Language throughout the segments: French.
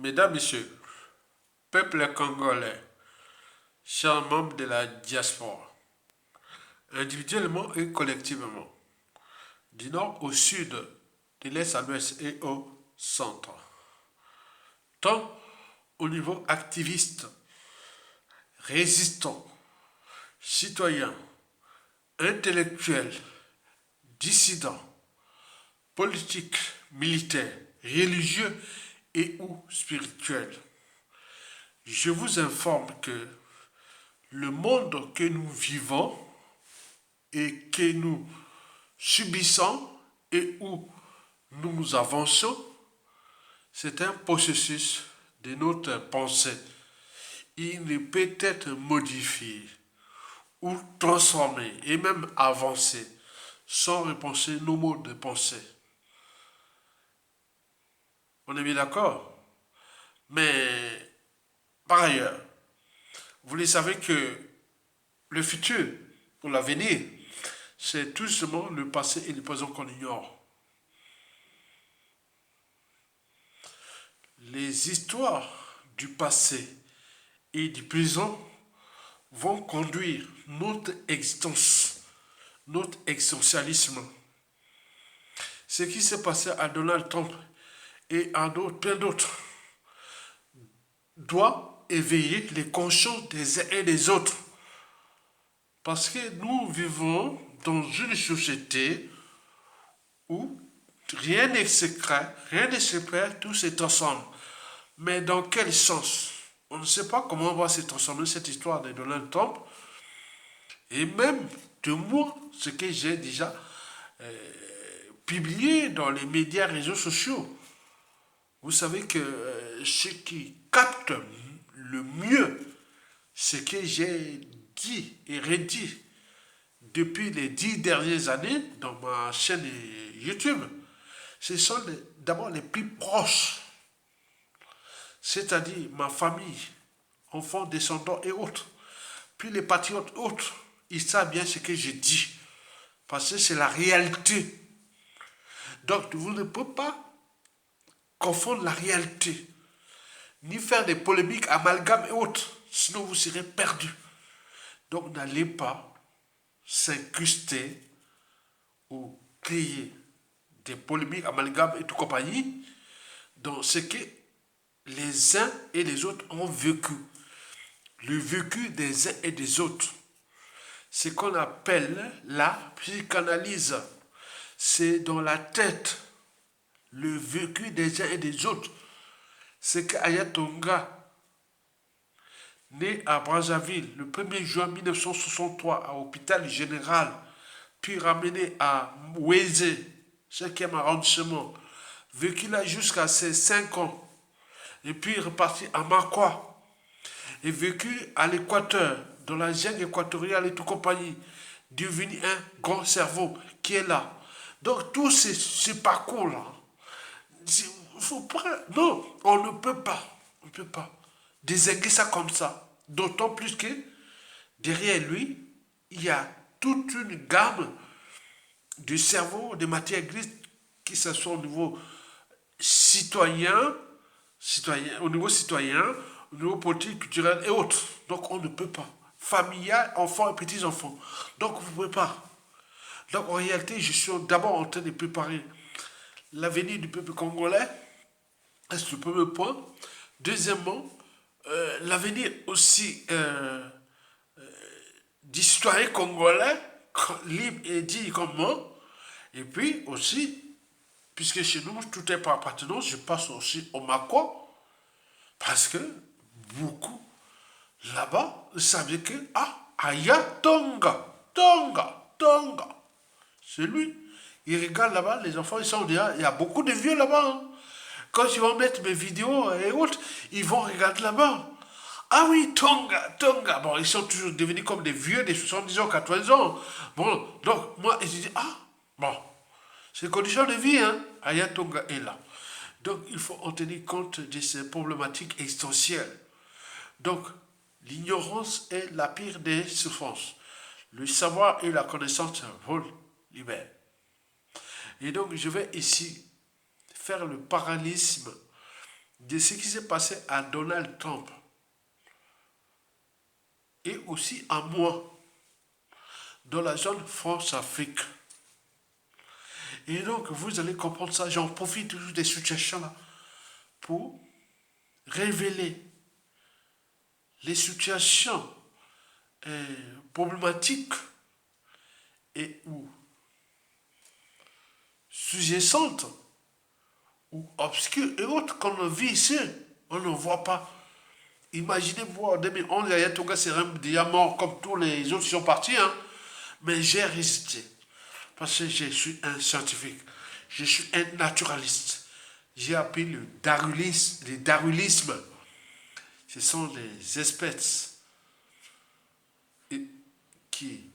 Mesdames, Messieurs, peuple congolais, chers membres de la diaspora, individuellement et collectivement, du nord au sud, de l'est à l'ouest et au centre, tant au niveau activiste, résistant, citoyen, intellectuel, dissident, politique, militaire, religieux et ou spirituel. Je vous informe que le monde que nous vivons et que nous subissons et où nous avançons, c'est un processus de notre pensée. Il ne peut être modifié ou transformé et même avancé sans repenser nos modes de pensée. On est bien d'accord? Mais par ailleurs, vous le savez que le futur, pour l'avenir, c'est tout simplement le passé et le présent qu'on ignore. Les histoires du passé et du présent vont conduire notre existence, notre existentialisme. Ce qui s'est passé à Donald Trump et à plein d'autres doit éveiller les consciences des uns et des autres. Parce que nous vivons dans une société où rien n'est secret, rien n'est secret, tout se transforme. Mais dans quel sens? On ne sait pas comment va se transformer cette histoire de Donald Trump. Et même de moi, ce que j'ai déjà publié dans les médias, réseaux sociaux. Vous savez que ce qui capte le mieux ce que j'ai dit et redit depuis les 10 dernières années dans ma chaîne YouTube, ce sont d'abord les plus proches, c'est-à-dire ma famille, enfants, descendants et autres. Puis les patriotes autres, ils savent bien ce que je dis, parce que c'est la réalité. Donc vous ne pouvez pas confondre la réalité, ni faire des polémiques, amalgames et autres, sinon vous serez perdus. Donc n'allez pas s'incruster ou créer des polémiques, amalgames et tout compagnie dans ce que les uns et les autres ont vécu. Le vécu des uns et des autres. Ce qu'on appelle la psychanalyse. C'est dans la tête le vécu des uns et des autres. C'est qu'Ayatonga, né à Brazzaville le 1er juin 1963 à l'hôpital général, puis ramené à Weze, 5e arrondissement, vécu là jusqu'à ses 5 ans, et puis reparti à Makwa, et vécu à l'Équateur, dans la jungle équatoriale et tout compagnie, devenu un grand cerveau qui est là. Donc tout ce parcours-là, faut pas, non, on ne peut pas, désinguer ça comme ça. D'autant plus que derrière lui, il y a toute une gamme de cerveau, de matières grises qui se sont au niveau citoyen, au niveau citoyen, au niveau politique, culturel et autres. Donc on ne peut pas. Familial, enfants et petits-enfants. Donc vous ne pouvez pas. Donc en réalité, je suis d'abord en train de préparer l'avenir du peuple congolais. C'est le premier point. Deuxièmement, l'avenir aussi du citoyen congolais, libre et digne comme moi. Et puis aussi, puisque chez nous, tout est par appartenance, je passe aussi au Mako, parce que beaucoup là-bas savaient que, Aya Tonga, Tonga, c'est lui. Ils regardent là-bas, les enfants, ils sont déjà, il y a beaucoup de vieux là-bas. Hein. Quand ils vont mettre mes vidéos et autres, ils vont regarder là-bas. Ah oui, Tonga. Bon, ils sont toujours devenus comme des vieux, des 70 ans, 80 ans. Bon, donc, moi, ils disent, bon, c'est condition de vie, hein. Aya Tonga est là. Donc, il faut en tenir compte de ces problématiques essentielles. Donc, l'ignorance est la pire des souffrances. Le savoir et la connaissance vous libèrent. Et donc, je vais ici faire le parallélisme de ce qui s'est passé à Donald Trump et aussi à moi dans la zone France-Afrique. Et donc, vous allez comprendre ça. J'en profite toujours des situations-là pour révéler les situations problématiques et ou sous-jacentes ou obscures et autres qu'on vit ici. On ne voit pas. Imaginez-vous, en 2011, Yaya Toga serait déjà mort comme tous les autres qui sont partis. Hein. Mais j'ai résisté. Parce que je suis un scientifique. Je suis un naturaliste. J'ai appris le darwinisme. Ce sont des espèces qui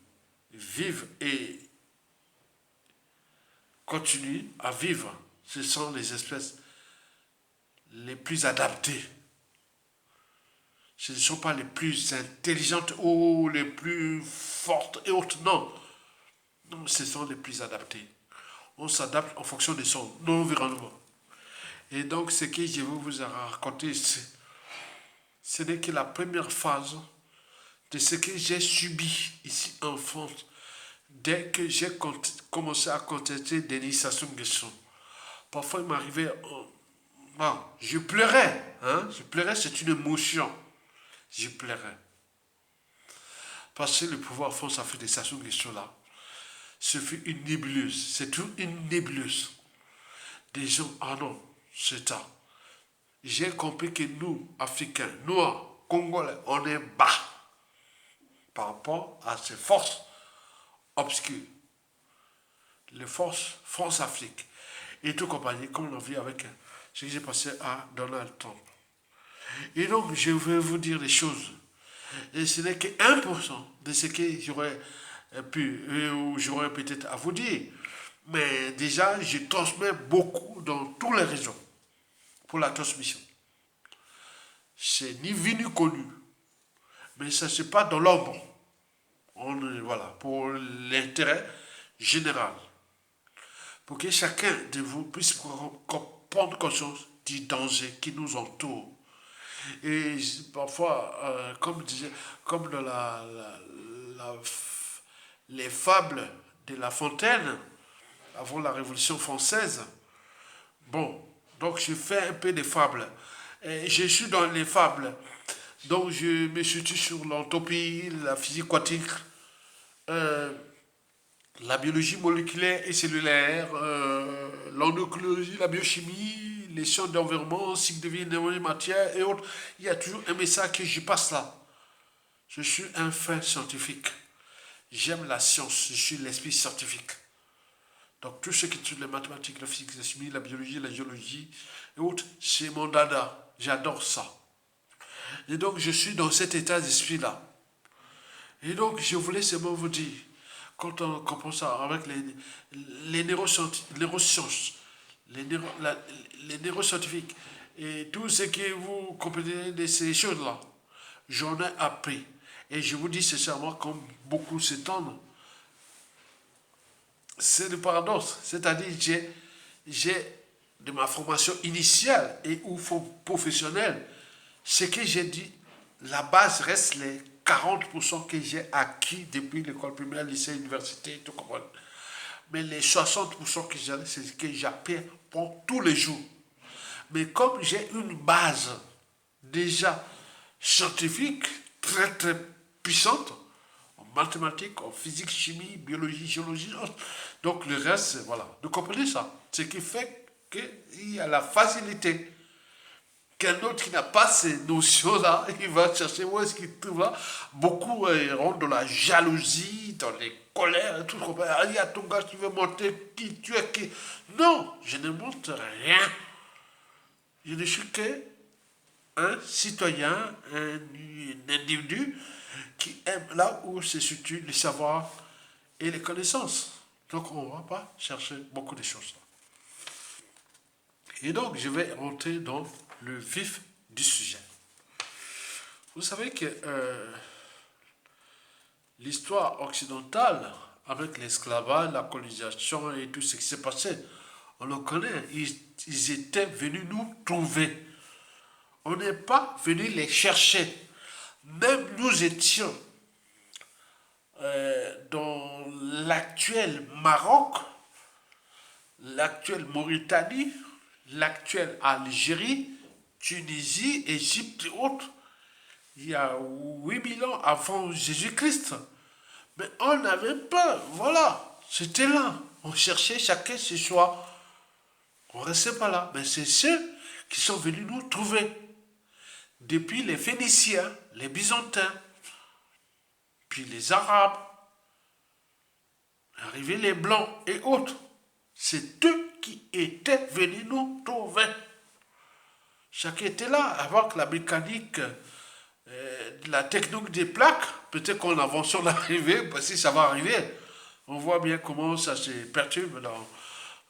vivent et continuent à vivre. Ce sont les espèces les plus adaptées. Ce ne sont pas les plus intelligentes ou les plus fortes et autres. Non. Non, ce sont les plus adaptés. On s'adapte en fonction de son environnement. Et donc, ce que je vais vous raconter ici, ce n'est que la première phase de ce que j'ai subi ici en France dès que j'ai commencé à contester Denis Sassou Nguesso. Parfois, il m'arrivait, bon, je pleurais, hein, je pleurais, c'est une émotion. Je pleurais. Parce que le pouvoir France-Afrique de Sassou Nguesso là, ce fut une nébuleuse. C'est tout une nébuleuse. Des gens, ah non, c'est ça. J'ai compris que nous, Africains, Noirs, Congolais, on est bas par rapport à ces forces obscures. Les forces France-Afrique et tout compagnie, comme on a vu avec ce qui s'est passé à Donald Trump. Et donc, je vais vous dire les choses. Et ce n'est que 1% de ce que j'aurais pu, ou j'aurais peut-être à vous dire. Mais déjà, je transmets beaucoup dans tous les régions pour la transmission. C'est ni vu ni connu. Mais ça ne se passe dans l'ombre. Voilà, pour l'intérêt général. Pour que chacun de vous puisse prendre conscience du danger qui nous entoure. Et parfois, comme dans les fables de La Fontaine, avant la Révolution française, bon, donc je fais un peu des fables. Et je suis dans les fables. Donc je me situe sur l'entropie, la physique quantique, euh, la biologie moléculaire et cellulaire, l'endocrinologie, la biochimie, les sciences d'environnement, cycle de vie, énergie, matière et autres. Il y a toujours un message que je passe là. Je suis un fin scientifique. J'aime la science, je suis l'esprit scientifique. Donc tout ce qui est sur les mathématiques, la physique, la chimie, la biologie, la géologie et autres, c'est mon dada. J'adore ça. Et donc je suis dans cet état d'esprit-là. Et donc je voulais seulement vous dire, quand on comprend ça avec les neurosciences, les neuroscientifiques et tout ce que vous comprenez de ces choses-là, j'en ai appris. Et je vous dis sincèrement, comme beaucoup s'étendent, c'est le paradoxe. C'est-à-dire, j'ai de ma formation initiale et ou professionnelle, ce que j'ai dit, la base reste les 40% que j'ai acquis depuis l'école primaire, lycée, université, tout comme ça. Mais les 60% que j'ai, c'est ce que j'apprends pour tous les jours. Mais comme j'ai une base déjà scientifique très très puissante, en mathématiques, en physique, chimie, biologie, géologie, donc le reste, voilà. Vous comprenez ça? Ce qui fait qu'il y a la facilité qu'un autre qui n'a pas ces notions-là, il va chercher où est-ce qu'il trouve là. Beaucoup rentrent dans la jalousie, dans les colères et tout. Ah, il y a ton gars qui veut monter, qui tu es, qui. Non, je ne monte rien. Je ne suis qu'un citoyen, un individu qui aime là où se situe le savoir et les connaissances. Donc on ne va pas chercher beaucoup de choses. Et donc je vais rentrer dans le vif du sujet. Vous savez que l'histoire occidentale, avec l'esclavage, la colonisation et tout ce qui s'est passé, on le connaît. Ils étaient venus nous trouver. On n'est pas venu les chercher. Même nous étions dans l'actuel Maroc, l'actuelle Mauritanie, l'actuelle Algérie, Tunisie, Égypte et autres, il y a 8000 ans avant Jésus-Christ. Mais on n'avait pas, voilà, c'était là. On cherchait chacun chez soi. On ne restait pas là. Mais c'est ceux qui sont venus nous trouver. Depuis les Phéniciens, les Byzantins, puis les Arabes, arrivés les Blancs et autres. C'est eux qui étaient venus nous trouver. Chacun était là, avec la mécanique, la technique des plaques. Peut-être qu'on avance sur l'arrivée, parce que ça va arriver. On voit bien comment ça se perturbe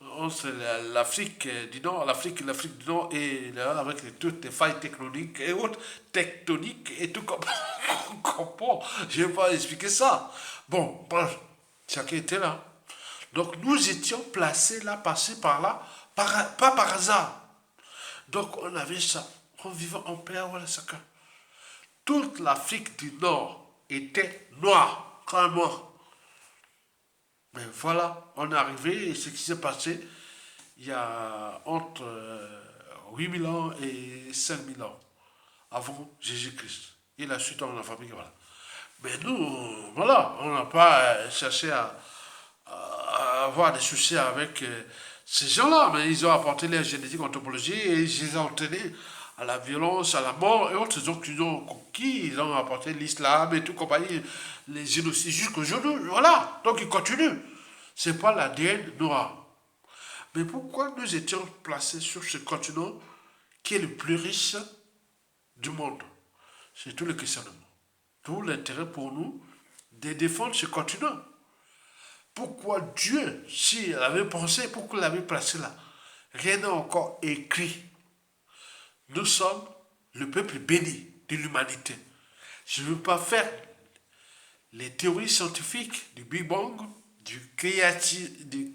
entre l'Afrique du Nord, l'Afrique du Nord et là, avec toutes les failles tectoniques et autres, tectoniques et tout comme on comprend. Je ne vais pas expliquer ça. Bon, bref, chacun était là. Donc nous étions placés là, passés par là, pas par hasard. Donc on avait ça. On vivait en paix, voilà, chacun. Toute l'Afrique du Nord était noire, clairement. Mais voilà, on est arrivé et ce qui s'est passé, il y a entre 8000 ans et 5000 ans avant Jésus-Christ. Et la suite, on a fabriqué, voilà. Mais nous, voilà, on n'a pas cherché à avoir des soucis avec ces gens-là, mais ils ont apporté leur génétique anthropologie et ils les ont entraînés à la violence, à la mort et autres. Donc, ils ont conquis, ils ont apporté l'islam et tout, compagnie, les génocides jusqu'aujourd'hui. Voilà, donc ils continuent. C'est pas l'ADN noir. Mais pourquoi nous étions placés sur ce continent qui est le plus riche du monde? C'est tout le questionnement. Tout l'intérêt pour nous de défendre ce continent. Pourquoi Dieu, s'il avait pensé, pourquoi il l'avait placé là? Rien n'a encore écrit. Nous sommes le peuple béni de l'humanité. Je ne veux pas faire les théories scientifiques du Big Bang, du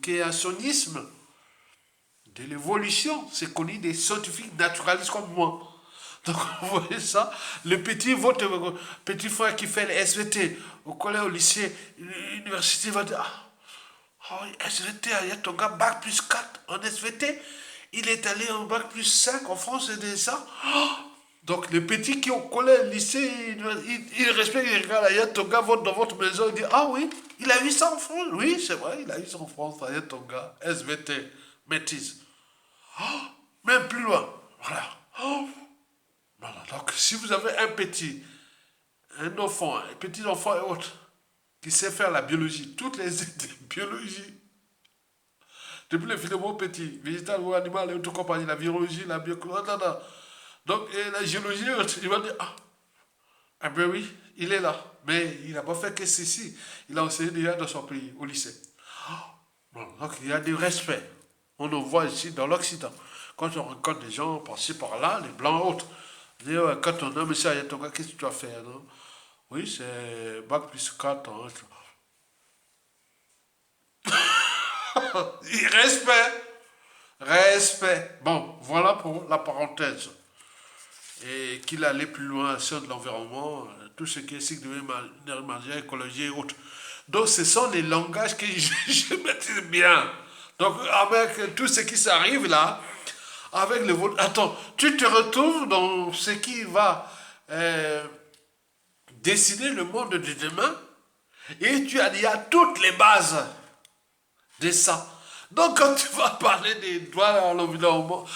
créationnisme, de l'évolution. C'est connu des scientifiques naturalistes comme moi. Donc, vous voyez ça, votre petit frère qui fait le SVT au collège, au lycée, l'université va dire, ah oui, SVT, il y a ton gars, bac plus 4 en SVT, il est allé en bac plus 5 en France et de ça. Oh, donc, les petits qui ont collège, lycée, ils respectent, ils regardent, il y a ton gars dans votre maison, il dit, ah oui, il a eu ça en France. Oui, c'est vrai, il a eu ça en France, il y a ton gars, SVT, métis. Oh, même plus loin, voilà. Oh, voilà. Donc, si vous avez un enfant, un petit enfant et autres, qui sait faire la biologie, toutes les biologies, depuis le finalement petit, végétal ou animal et tout compagnie, la virologie, la biochimie, donc la géologie, il va dire, ah ben oui, il est là, mais il n'a pas fait que ceci, il a enseigné déjà dans son pays, au lycée. Bon, donc il y a du respect. On en voit ici dans l'Occident. Quand on rencontre des gens passés par là, les blancs autres, quand on a, monsieur Ayatonga, qu'est-ce que tu vas faire, non? Oui, c'est bac plus 4 ans. Respect, respect. Bon, voilà pour la parenthèse. Et qu'il allait plus loin sur de l'environnement, tout ce qui est cycle de manière écologie et autres. Donc, ce sont les langages que je maîtrise bien. Donc, avec tout ce qui s'arrive là, avec le vote. Attends, tu te retrouves dans ce qui va décider le monde de demain et tu as déjà toutes les bases de ça. Donc quand tu vas parler des droits à l'environnement,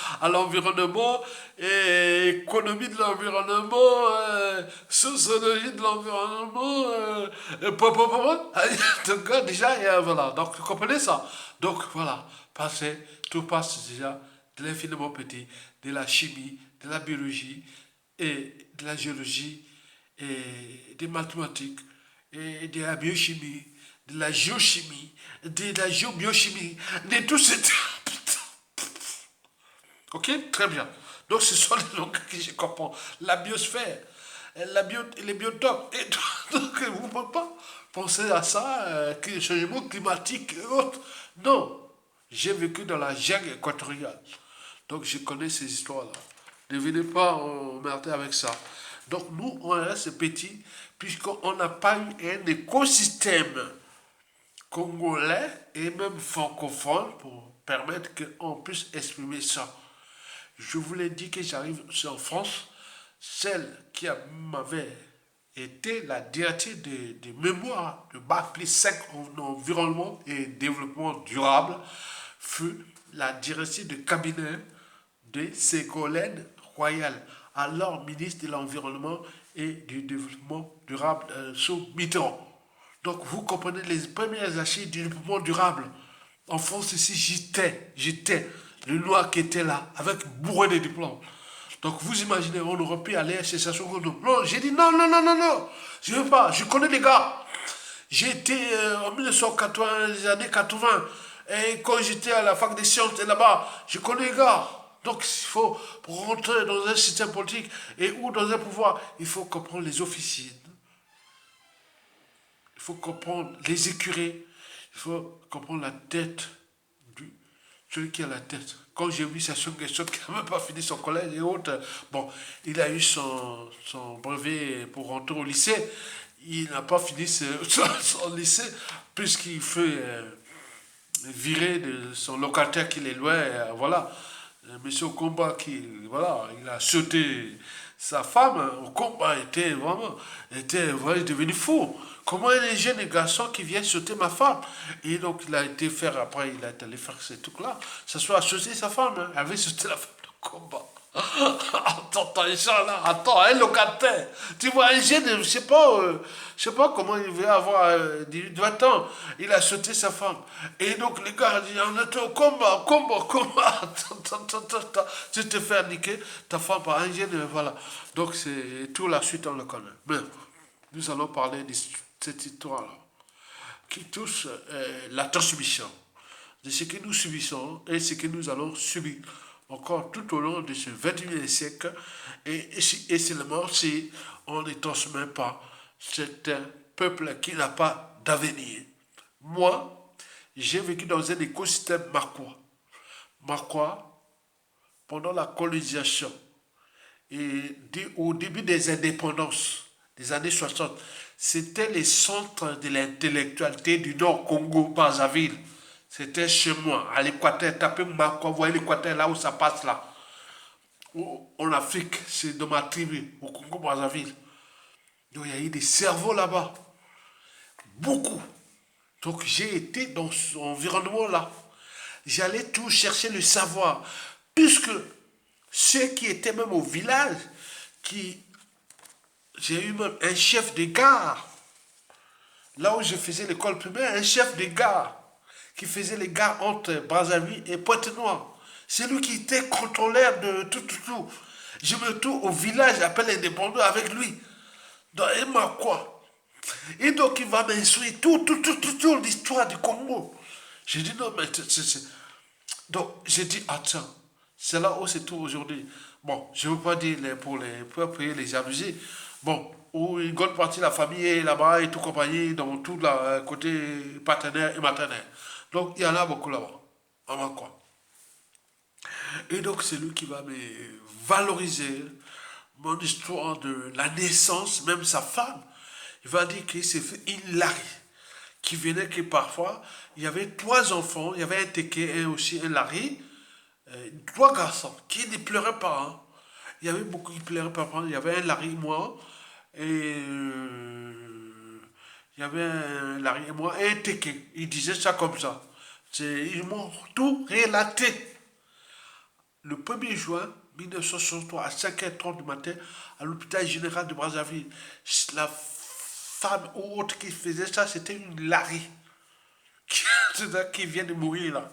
économie de l'environnement, sociologie de l'environnement, déjà, voilà. Donc vous comprenez ça. Donc voilà, tout passe déjà de l'infiniment petit, de la chimie, de la biologie, et de la géologie, et des mathématiques, et de la biochimie, de la géochimie, de la géobiochimie, de tout ce... Ok, très bien. Donc ce sont les langues que je comprends. La biosphère, les biotopes, et tout. Donc vous ne pouvez pas penser à ça, que le changement climatique et autres. Non, j'ai vécu dans la jungle équatoriale. Donc je connais ces histoires-là. Ne venez pas emmerder avec ça. Donc nous, on reste petit, puisqu'on n'a pas eu un écosystème congolais et même francophone pour permettre qu'on puisse exprimer ça. Je vous l'ai dit que j'arrive en France, celle qui m'avait été la directrice de mémoire de Bac plus 5 en environnement et développement durable fut la directrice de cabinet de Ségolène Royal, alors ministre de l'Environnement et du Développement durable sous Mitterrand. Donc vous comprenez les premières assises du développement durable. En France ici, j'étais le noir qui était là, avec bourré de diplômes. Donc vous imaginez, on aurait pu aller chez Sassou Nguesso. Non, j'ai dit non, non, non, non, non. Je veux pas, je connais les gars. J'étais en 1980, les années 80. Et quand j'étais à la fac des sciences là-bas, je connais les gars. Donc il faut, pour rentrer dans un système politique et ou dans un pouvoir, il faut comprendre les officiers. Il faut comprendre les écurés. Il faut comprendre la tête du celui qui a la tête. Quand j'ai vu Sassou Nguesso qui n'a même pas fini son collège et autres, bon, il a eu son brevet pour rentrer au lycée. Il n'a pas fini son lycée puisqu'il fait virer de son locataire qui les louait. Voilà. Monsieur Combat qui, voilà, il a sauté sa femme au combat, était vraiment devenu fou. Comment un jeune garçon qui vient sauter ma femme? Et donc il a été faire, après il est allé faire ces trucs-là, ça soit sauter sa femme, hein, avait sauté la femme de combat. Attends, attends, un locataire. Tu vois, un jeune, je sais pas comment il veut avoir 20 ans. Il a sauté sa femme. Et donc, les gars disent, on est au combat. Attends. Tu te fais niquer ta femme par un jeune, voilà. Donc, c'est tout la suite, on le connaît. Mais, nous allons parler de cette histoire-là, qui touche la transmission de ce que nous subissons et ce que nous allons subir encore tout au long de ce 21e siècle et seulement si on ne transmet pas c'est un peuple qui n'a pas d'avenir. Moi, j'ai vécu dans un écosystème marquois. Marquois, pendant la colonisation et au début des indépendances des années 60, c'était les centres de l'intellectualité du Nord Congo, Brazzaville. C'était chez moi, à l'équateur, tapez Marquois, vous voyez l'équateur là où ça passe là. En Afrique, c'est dans ma tribu, au Congo, Brazzaville. Donc il y a eu des cerveaux là-bas. Beaucoup. Donc j'ai été dans cet environnement-là. J'allais tout chercher le savoir. Puisque ceux qui étaient même au village, j'ai eu même un chef de gare, là où je faisais l'école primaire, un chef de gare, qui faisait les gares entre Brazzaville et Pointe-Noire. C'est lui qui était contrôleur de tout. Je me trouve au village, j'appelle indépendant avec lui. Donc, il m'a quoi? Et donc, il va m'instruire tout l'histoire du Congo. J'ai dit non, mais donc, j'ai dit, attends, c'est là où c'est tout aujourd'hui. Bon, je ne veux pas dire pour payer les amusés. Bon, où une grande partie de la famille est là-bas et tout compagnie, dans tout le côté partenaire et maternel. Donc, il y en a beaucoup là-bas. Avant quoi. Et donc, c'est lui qui va me valoriser mon histoire de la naissance, même sa femme. Il va dire qu'il s'est fait une Larry, qui venait que parfois, il y avait 3 enfants, il y avait un Téké et aussi un Larry, 3 garçons qui ne pleuraient pas. Hein. Il y avait beaucoup qui pleuraient pas. Il y avait un Larry, moi, et il y avait un Larry et moi, et un Téké. Il disait ça comme ça. Ils m'ont tout relaté. Le 1er juin 1963, à 5h30 du matin, à l'hôpital général de Brazzaville, la femme ou autre qui faisait ça, c'était une Larry. Qui vient de mourir là.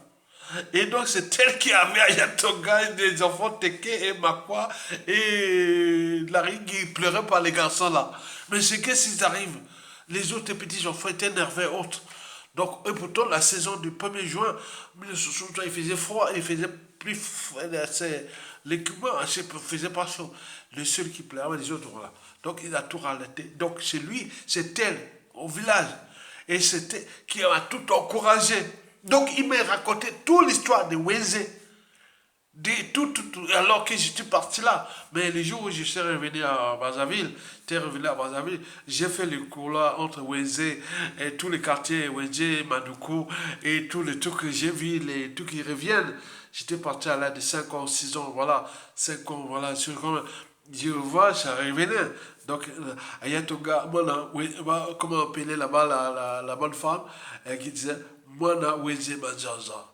Et donc c'est elle qui avait à Yatonga des enfants Teke et Makwa et Larry qui pleurait par les garçons là. Mais c'est que s'ils arrivent, les autres petits enfants étaient nerveux autres. Donc, et pourtant, la saison du 1er juin 1963, il faisait froid, il faisait plus froid, l'équipement ne faisait pas chaud. Le seul qui pleurait, les autres, voilà. Donc, il a tout ralenté. Donc, c'est lui, c'est elle, au village. Et c'était qui m'a tout encouragé. Donc, il m'a raconté toute l'histoire de Wenzé. Alors que j'étais parti là. Mais le jour où je suis revenu à Brazzaville, j'ai fait le cours là entre Wenzé et tous les quartiers, Wenzé, Madoukou, et tous les trucs que j'ai vus, les trucs qui reviennent. J'étais parti à l'âge de 5 ans, 6 ans, voilà, 5 ans, voilà, je vois, ça revenait. Donc, Ayatoga, moi, là, oui, comment appeler là-bas la bonne femme, qui disait, moi, là, Wenzé, Manjaza.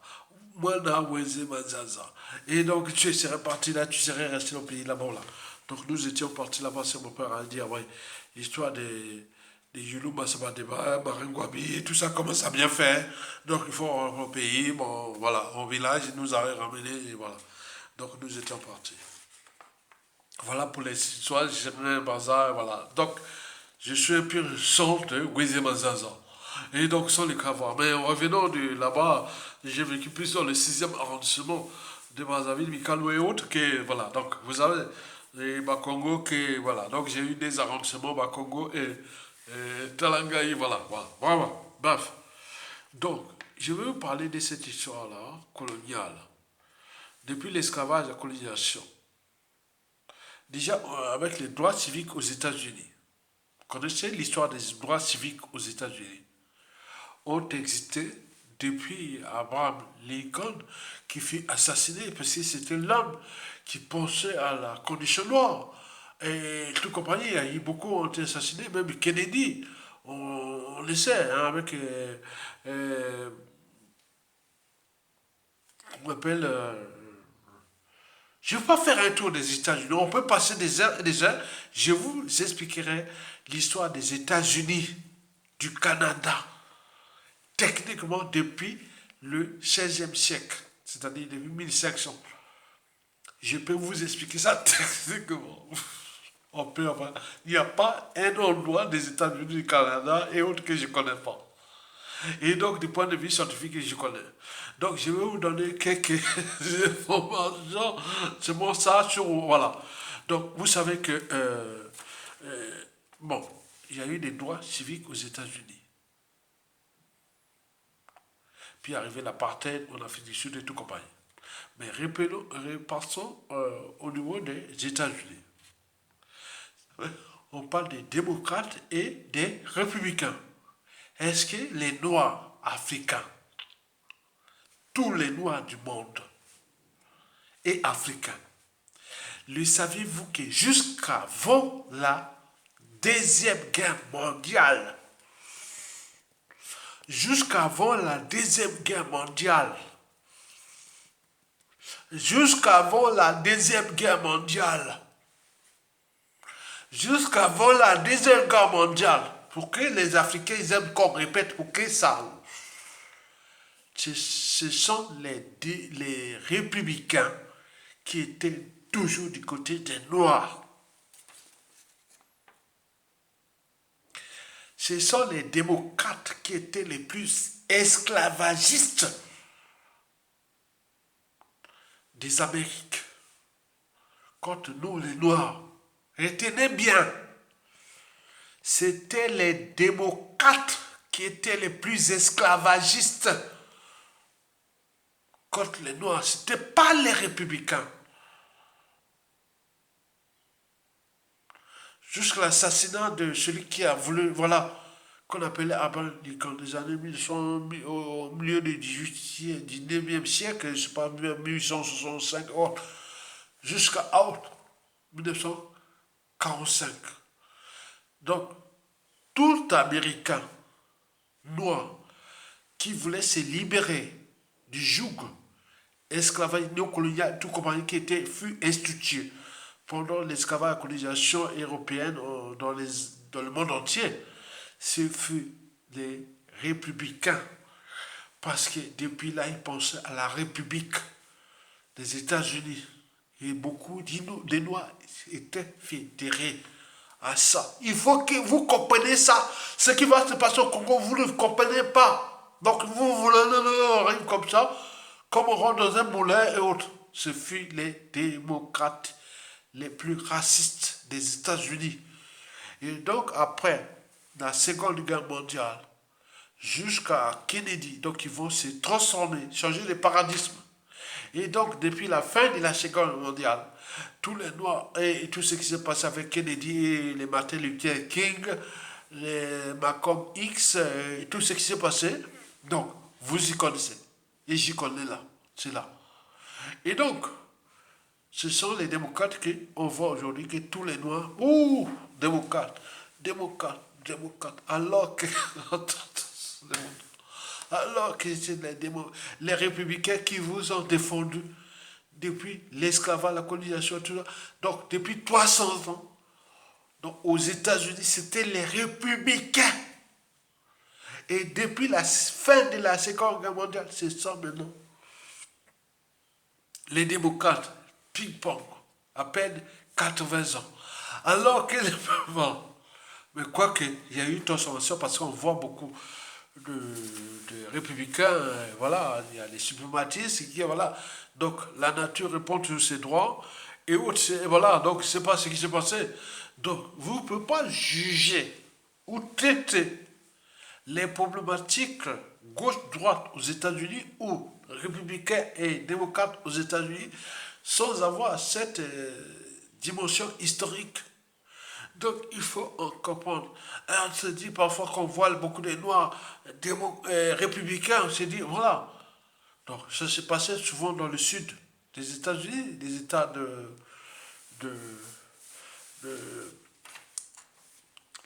Mwana Weze Manzaza. Et donc tu serais parti là, tu serais resté au pays là-bas là. Donc nous étions partis là-bas, c'est mon père a dit, ah ouais, l'histoire des Yulu Masabadeba, Maringwabi, et tout ça commence à bien faire. Donc il faut rentrer au pays, bon voilà, au village, il nous a ramenés, et voilà. Donc nous étions partis. Voilà pour les histoires, j'aimerais bazar, voilà. Donc, je suis un pur son de Weze Manzaza. Et donc, sans les cravoirs. Mais en revenant de là-bas, j'ai vécu plus dans le 6e arrondissement de Brazzaville, Mikalo et autres, que voilà. Donc, vous savez, les Bakongo, que voilà. Donc, j'ai eu des arrondissements Bakongo et Talangaï, voilà. Voilà, vraiment, bref. Donc, je vais vous parler de cette histoire-là, coloniale. Depuis l'esclavage à la colonisation. Déjà, avec les droits civiques aux États-Unis. Vous connaissez l'histoire des droits civiques aux États-Unis? Ont existé depuis Abraham Lincoln qui fut assassiné parce que c'était l'homme qui pensait à la condition noire. Et tout compagnie, il y a eu beaucoup ont été assassinés, même Kennedy, on le sait, hein, avec, euh, on appelle, je ne vais pas faire un tour des États-Unis. On peut passer des heures et des heures. Je vous expliquerai l'histoire des États-Unis, du Canada, techniquement depuis le 16e siècle, c'est-à-dire depuis 1500. Je peux vous expliquer ça techniquement. Il n'y a pas un endroit des États-Unis, du Canada et autres que je ne connais pas. Et donc, du point de vue scientifique, je connais. Donc, je vais vous donner quelques informations sur mon ça, sur, voilà. Donc, vous savez que, bon, il y a eu des droits civiques aux États-Unis. Puis arrivé l'apartheid en Afrique du Sud et tout compagnie. Mais repassons au niveau des États-Unis. On parle des démocrates et des républicains. Est-ce que les Noirs africains, tous les Noirs du monde et africains, le saviez-vous que jusqu'avant la Deuxième Guerre mondiale, jusqu'avant la Deuxième Guerre mondiale, jusqu'avant la Deuxième Guerre mondiale, jusqu'avant la Deuxième Guerre mondiale, pour que les Africains ils aiment qu'on répète, pour que ça... Ce sont les républicains qui étaient toujours du côté des Noirs. Ce sont les démocrates qui étaient les plus esclavagistes des Amériques. Quand nous, les Noirs, retenez bien, c'était les démocrates qui étaient les plus esclavagistes contre les Noirs. Ce n'était pas les républicains. Jusqu'à l'assassinat de celui qui a voulu, voilà, qu'on appelait Abraham Lincoln, des années 1800, au milieu du 19e siècle, je ne sais pas, 1865, jusqu'à 1945. Donc, tout Américain noir qui voulait se libérer du joug esclavage néocolonial, tout compagnie qui fut institué pendant l'esclavage et la colonisation européenne dans le monde entier, ce fut les républicains. Parce que depuis là, ils pensaient à la République des États-Unis. Et beaucoup des Noirs étaient fédérés à ça. Il faut que vous compreniez ça. Ce qui va se passer au Congo, vous ne comprenez pas. Donc vous voulez rien comme ça, comme on rentre dans un moulin et autres. Ce fut les démocrates les plus racistes des États-Unis. Et donc après la Seconde Guerre mondiale, jusqu'à Kennedy, donc ils vont se transformer, changer les paradigmes. Et donc, depuis la fin de la Seconde Guerre mondiale, tous les Noirs et tout ce qui s'est passé avec Kennedy, les Martin Luther King, les Malcolm X, et tout ce qui s'est passé, donc, vous y connaissez. Et j'y connais là. C'est là. Et donc, ce sont les démocrates qu'on voit aujourd'hui que tous les Noirs, ouh, démocrates, démocrates, démocrates, alors que, alors que c'est les républicains qui vous ont défendu depuis l'esclavage, la colonisation, tout ça. Donc, depuis 300 ans, donc, aux États-Unis, c'était les républicains. Et depuis la fin de la Seconde Guerre mondiale, c'est ça maintenant. Les démocrates, ping-pong, à peine 80 ans. Alors que les peuples, mais quoique, il y a eu une transformation parce qu'on voit beaucoup de républicains, voilà, il y a les suprématistes, qui, voilà. Donc la nature répond sur ses droits, et autres, voilà, donc c'est pas ce qui s'est passé. Donc vous ne pouvez pas juger ou traiter les problématiques gauche-droite aux États-Unis ou républicains et démocrates aux États-Unis sans avoir cette dimension historique. Donc il faut en comprendre. Et on se dit parfois qu'on voit beaucoup de Noirs républicains, on se dit voilà. Donc ça s'est passé souvent dans le sud des États-Unis, des États de, de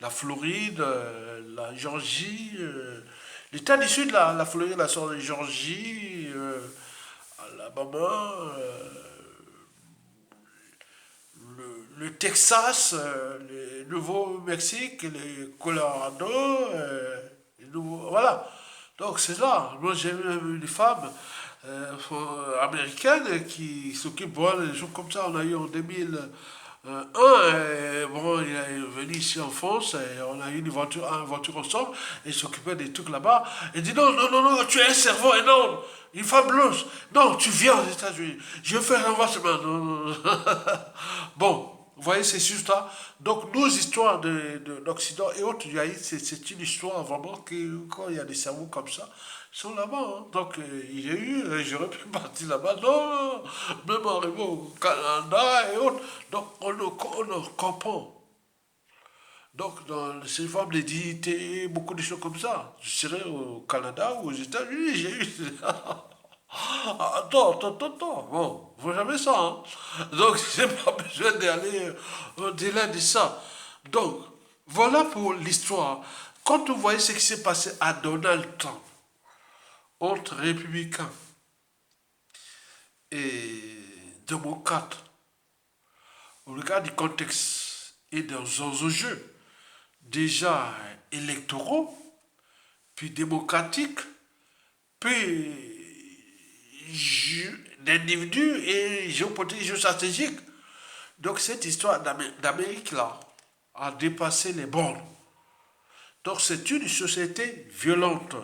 la Floride, la Géorgie, l'État du Sud, la Floride, la Géorgie, Alabama, le Texas, le Nouveau-Mexique, le Colorado, voilà. Donc c'est là. Moi j'ai vu des femmes américaines qui s'occupent, voilà, des choses comme ça. On a eu en 2001, bon, il est venu ici en France, et on a eu une voiture ensemble, et il s'occupait des trucs là-bas. Il dit non, non, non, non, tu es un cerveau énorme, une femme blanche. Non, tu viens aux États-Unis. Je vais faire un renversement. Non, non, non. Bon, vous voyez, c'est juste là. Donc, nos histoires d'Occident et autres, c'est une histoire vraiment que quand il y a des cerveaux comme ça, ils sont là-bas. Hein. Donc, il y a eu, j'aurais pu partir là-bas. Non, même arrivé au Canada et autres. Donc, on comprend. Donc, dans ces formes de dignité, beaucoup de choses comme ça. Je serais au Canada ou aux États-Unis, j'ai eu. Attends, attends, attends, attends. Bon, faut jamais ça, hein. Donc, j'ai pas besoin d'aller au-delà de ça. Donc, voilà pour l'histoire. Quand on voyait ce qui s'est passé à Donald Trump, entre républicains et démocrates, au regard du contexte et des enjeux déjà électoraux, puis démocratiques, puis d'individus et géopolitiques, géostratégiques. Donc cette histoire d'Amérique là a dépassé les bornes. Donc c'est une société violente.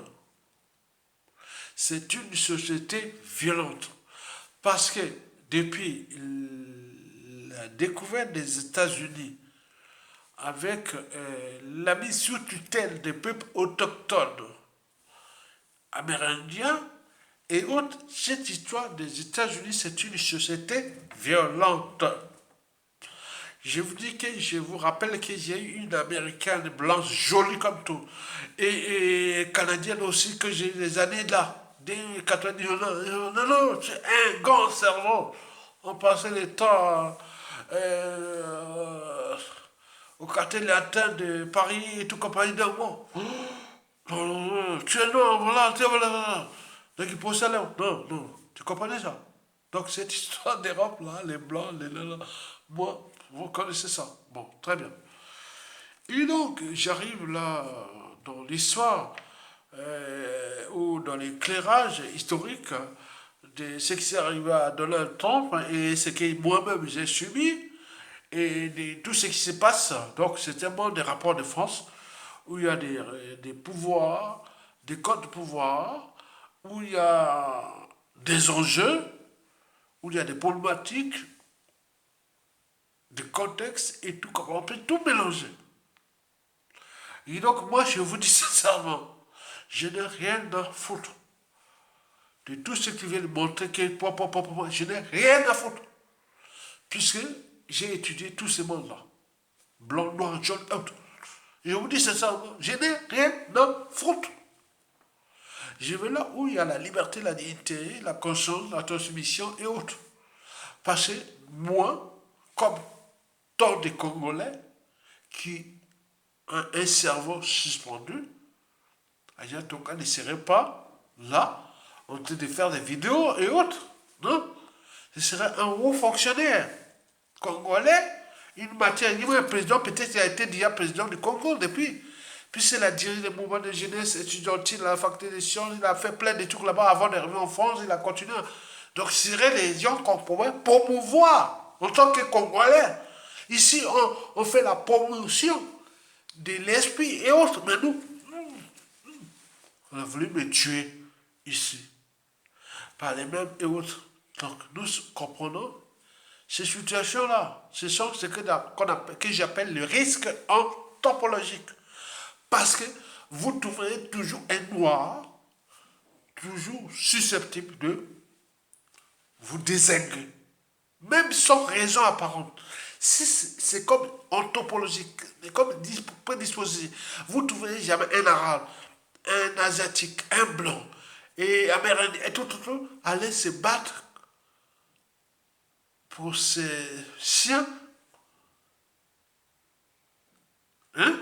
C'est une société violente. Parce que depuis la découverte des États-Unis, avec la mise sous tutelle des peuples autochtones amérindiens et autres, cette histoire des États-Unis, c'est une société violente. Je vous dis que je vous rappelle que j'ai eu une américaine blanche jolie comme tout. Et canadienne aussi que j'ai des années là. Des 90 ans. Non, non, c'est un grand cerveau. On passait le temps au quartier latin de Paris et tout compagnie d'un mot. Non, non, non, tu es non, voilà, tu es voilà. Donc il pose ça là. Non, non, tu comprenais ça? Donc cette histoire d'Europe là, les blancs, les là, moi, vous connaissez ça. Bon, très bien. Et donc, j'arrive là dans l'histoire ou dans l'éclairage historique de ce qui s'est arrivé à Donald Trump et ce que moi-même j'ai subi et de tout ce qui se passe. Donc, c'est tellement des rapports de France où il y a des pouvoirs, des codes de pouvoir, où il y a des enjeux, où il y a des problématiques, des contextes et tout, on peut tout mélanger. Et donc, moi, je vous dis sincèrement, je n'ai rien à foutre de tout ce qui vient de montrer que je n'ai rien à foutre. Puisque j'ai étudié tous ces mondes-là. Blanc, noir, jaune, autre. Je vous dis, c'est ça. Je n'ai rien à foutre. Je vais là où il y a la liberté, la dignité, la conscience, la transmission et autres. Parce que moi, comme tant de Congolais qui ont un cerveau suspendu, Ayatonga ne serait pas là en train de faire des vidéos et autres. Non? Ce serait un haut fonctionnaire congolais, une matière. Un président, peut-être qu'il a été déjà président du Congo depuis. Puis c'est la dirige des mouvements de jeunesse étudiantine, la faculté des sciences, il a fait plein de trucs là-bas avant d'arriver en France, il a continué. Donc ce serait les gens qu'on pourrait promouvoir en tant que Congolais. Ici, on fait la promotion de l'esprit et autres, mais nous, on a voulu me tuer ici, par les mêmes et autres. Donc nous comprenons ces situations-là. Ce sont ce que j'appelle le risque anthropologique. Parce que vous trouverez toujours un noir, toujours susceptible de vous désinguer, même sans raison apparente. C'est comme anthropologique, comme prédisposé. Vous ne trouverez jamais un arabe, un asiatique, un blanc, et amérindien, et tout, aller se battre pour ces siens. Hein?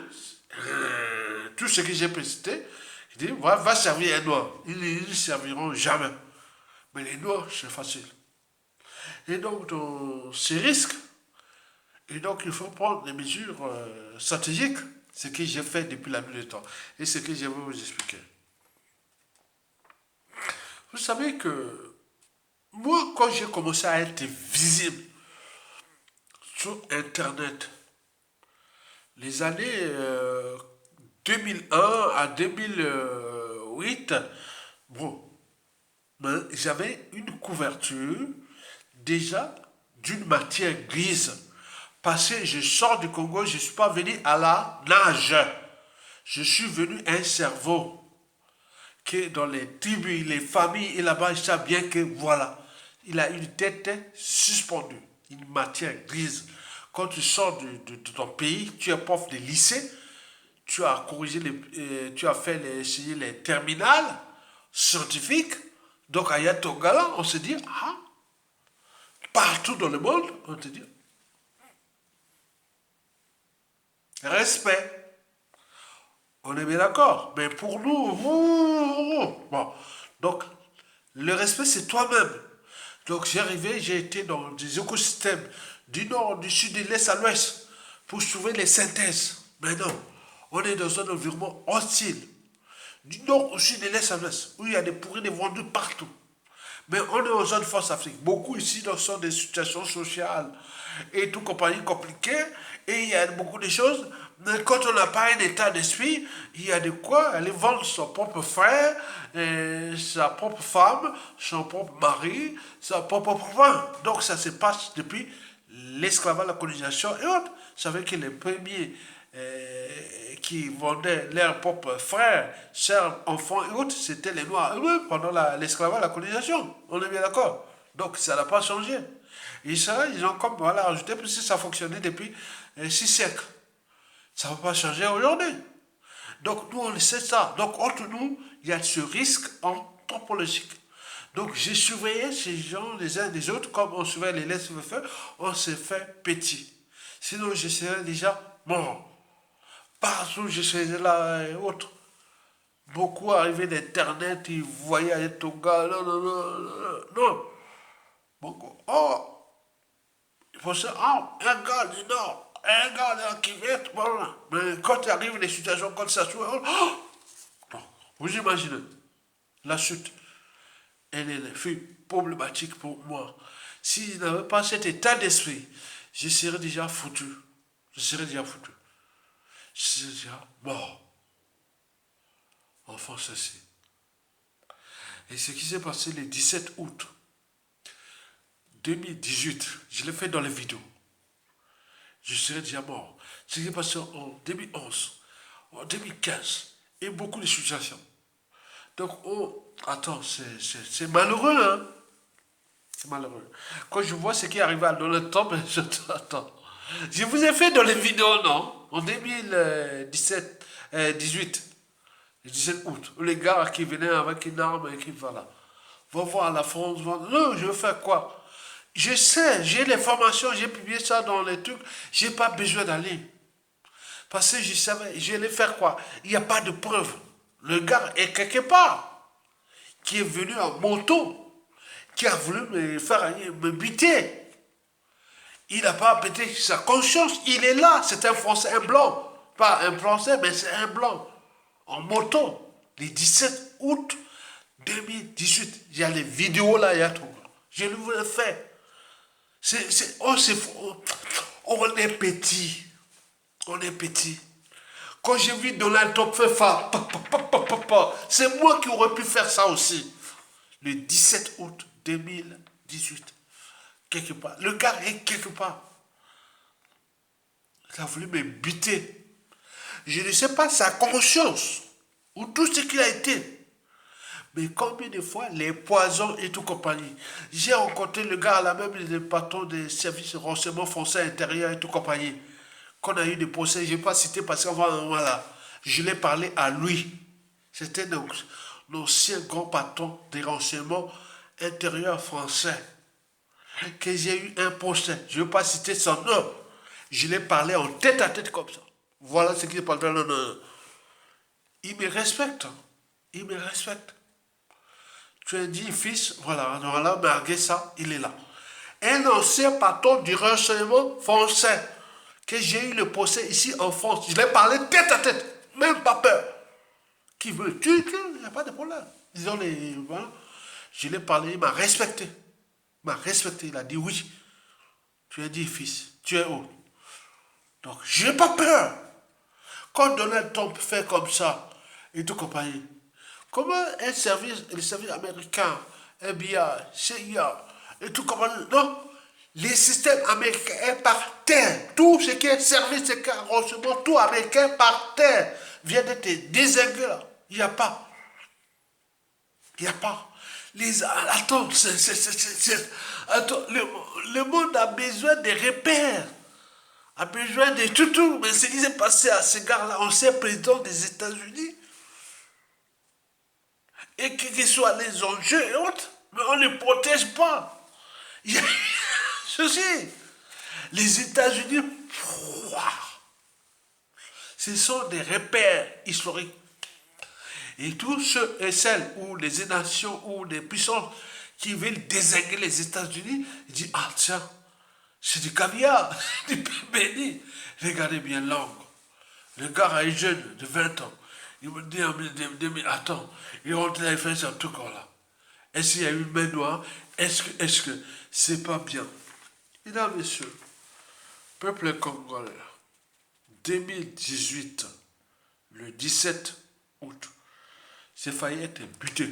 Tout ce que j'ai précité, il dit, va servir un noir. Ils ne serviront jamais. Mais les noirs, c'est facile. Et donc, dans ces risques, et donc il faut prendre des mesures stratégiques, ce que j'ai fait depuis la nuit des temps, et ce que je vais vous expliquer. Vous savez que moi, quand j'ai commencé à être visible sur Internet, les années 2001 à 2008, bon, ben, j'avais une couverture déjà d'une matière grise. Parce que je sors du Congo, je ne suis pas venu à la nage. Je suis venu un cerveau. Que dans les tribus, les familles, et là-bas, ils savent bien que voilà, il a une tête suspendue, une matière grise. Quand tu sors de ton pays, tu es prof de lycée, tu as corrigé tu as fait les terminales scientifiques. Donc à Yatogala, on se dit, ah, partout dans le monde, on te dit, respect. On est bien d'accord. Mais pour nous, bon. Donc, le respect, c'est toi-même. Donc, j'ai arrivé, j'ai été dans des écosystèmes du nord, du sud, de l'est à l'ouest pour trouver les synthèses. Mais non, on est dans un environnement hostile. Du nord au sud, de l'est à l'ouest, où il y a des pourris, des vendus partout. Mais on est en zone force Afrique. Beaucoup ici sont des situations sociales et tout compagnie compliquées. Et il y a beaucoup de choses. Mais quand on n'a pas un état d'esprit, il y a de quoi aller vendre son propre frère, sa propre femme, son propre mari, sa propre femme. Donc ça se passe depuis l'esclavage, la colonisation et autres. Vous savez que les premiers qui vendaient leurs propres frères, sœurs, enfants et autres, c'était les Noirs eux pendant l'esclavage, la colonisation. On est bien d'accord. Donc ça n'a pas changé. Et ça, ils ont comme voilà, ajouté, parce que ça fonctionnait depuis 6 siècles. Ça ne va pas changer aujourd'hui. Donc nous, on sait ça. Donc entre nous, il y a ce risque anthropologique. Donc j'ai surveillé ces gens les uns des autres, comme on surveille les laisses de feu, on s'est fait petit. Sinon, je serais déjà mort. Partout, je serais là et autres. Beaucoup arrivaient d'Internet, ils voyaient ton gars, non, non, non, non, non. Beaucoup. Oh, il faut ça, ah, un gars du Nord, un gars là, qui vient, voilà. Mais quand il arrive des situations comme ça, oh, non. Vous imaginez la chute. Elle fut problématique pour moi. Si je n'avais pas cet état d'esprit, je serais déjà foutu. Je serais déjà foutu. Je serais déjà mort. Enfin, ceci. Et ce qui s'est passé le 17 août 2018, je l'ai fait dans les vidéos. Je serais déjà mort. Ce qui s'est passé en 2011, en 2015, et beaucoup de situations. Donc, oh, attends, c'est malheureux, hein. C'est malheureux. Quand je vois ce qui est arrivé à Donald Trump, je attends. Je vous ai fait dans les vidéos, non? En 2017, 18, le 17 août, où les gars qui venaient avec une arme et qui, voilà, vont voir la France, non, je veux faire quoi? Je sais, j'ai les formations, j'ai publié ça dans les trucs, j'ai pas besoin d'aller. Parce que je savais, j'allais faire quoi? Il n'y a pas de preuve. Le gars est quelque part, qui est venu en moto, qui a voulu me faire me buter. Il n'a pas pété sa conscience. Il est là. C'est un Français, un blanc. Pas un Français, mais c'est un blanc. En moto. Le 17 août 2018. Il y a les vidéos là, il y a tout. Je vous le fais. On est petit. On est petit. Quand j'ai vu Donald Trump faire ça, c'est moi qui aurais pu faire ça aussi. Le 17 août 2018. Quelque part. Le gars est quelque part. Il a voulu me buter. Je ne sais pas sa conscience ou tout ce qu'il a été. Mais combien de fois les poisons et tout compagnie. J'ai rencontré le gars là même, le patron des services de renseignement français intérieur et tout compagnie. Qu'on a eu des procès, je ne vais pas citer parce qu'avant, voilà, je l'ai parlé à lui. C'était l'ancien grand patron des renseignements intérieurs français. Que j'ai eu un procès. Je ne vais pas citer son nom. Je l'ai parlé en tête à tête comme ça. Voilà ce qui est passé. Il me respecte. Il me respecte. Tu as dit, fils, voilà, malgré ça, il est là. Un ancien patron du renseignement français, que j'ai eu le procès ici en France. Je l'ai parlé tête à tête, même pas peur. Qui veut tuer, il n'y a pas de problème. Disons les. Voilà. Je l'ai parlé, il m'a respecté. Il m'a respecté, il a dit oui. Tu as dit, fils, tu es où? Donc, j'ai pas peur. Quand Donald Trump fait comme ça, et tout compagnie, comment le service américain, FBI, CIA, et tout compagnie, non, les systèmes américains est par terre. Tout ce qui est service, ce qui est renseignement, tout américain par terre vient d'être désingué là. Il n'y a pas. Il n'y a pas. Attends, attends, le monde a besoin de repères. A besoin de tout. Mais ce qui s'est passé à ce gars-là, ancien président des États-Unis, et quels que soient les enjeux et autres, mais on ne protège pas. Ceci, les États-Unis, ce sont des repères historiques. Et tous ceux et celles ou les nations ou les puissances qui veulent désinguer les États-Unis, ils disent, ah tiens, c'est du caviar, du pain béni. Regardez bien l'angle. Le gars est jeune, de 20 ans. Il me dit, attends, il rentre là, il fait ce truc-là. Est-ce qu'il y a une main noire? Est-ce que c'est pas bien? Mesdames, messieurs, peuple congolais, 2018, le 17 août, c'est failli être buté